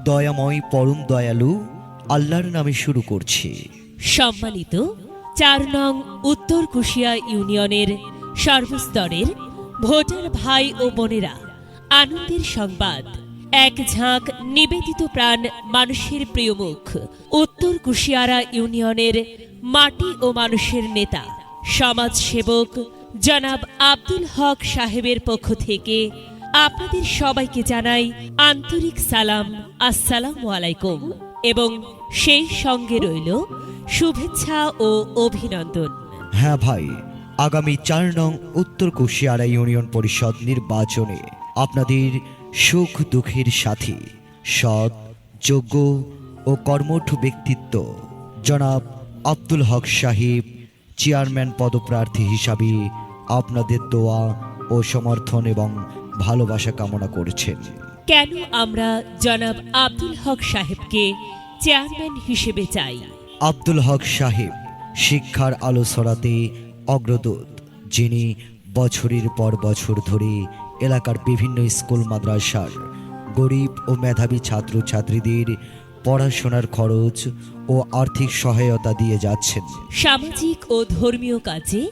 দয়াময় পরম দয়ালু আল্লাহর নামে শুরু করছি। সম্মানিত ৪ নং উত্তর কুশিয়া ইউনিয়নের সর্বস্তরের ভোটার ভাই ও বোনেরা, আনন্দের সংবাদ। এক ঝাঁক নিবেদিত প্রাণ মানুষের প্রিয় মুখ, উত্তর কুশিয়ারা ইউনিয়নের মাটি ও মানুষের নেতা, সমাজ সেবক জনাব আব্দুল হক সাহেবের পক্ষ থেকে আপনাদের সবাইকে জানাই আন্তরিক সালাম, আসসালামু আলাইকুম, এবং সেই সঙ্গে রইল শুভেচ্ছা ও অভিনন্দন। হ্যাঁ ভাই, আগামী ৪ নং উত্তর কুশিয়ারা ইউনিয়ন পরিষদ নির্বাচনে আপনাদের সুখ দুঃখের সাথী, সৎ, যোগ্য ও কর্মঠ ব্যক্তিত্ব জনাব আব্দুল হক সাহেব চেয়ারম্যান পদপ্রার্থী হিসাবে আপনাদের দোয়া ও সমর্থন এবং ভালোবাসা কামনা করছেন। কেন আমরা জনাব আব্দুল হক সাহেবকে চেয়ারম্যান হিসেবে চাই? আব্দুল হক সাহেব শিক্ষার আলো ছড়াতে অগ্রদূত, যিনি বছরের পর বছর ধরে এলাকার বিভিন্ন স্কুল মাদ্রাসার গরিব ও মেধাবী ছাত্রছাত্রীদের পড়াশোনার খরচ ও আর্থিক সহায়তা দিয়ে যাচ্ছেন। সামাজিক ও ধর্মীয় কাজে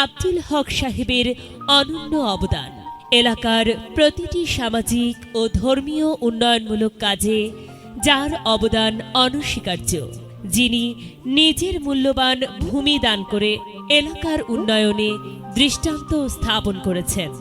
আব্দুল হক সাহেবের অনন্য অবদান। এলাকার প্রতিটি সামাজিক ও ধর্মীয় উন্নয়নমূলক কাজে যার অবদান অনস্বীকার্য, যিনি নিজের মূল্যবান ভূমি দান করে এলাকার উন্নয়নে দৃষ্টান্ত স্থাপন করেছেন।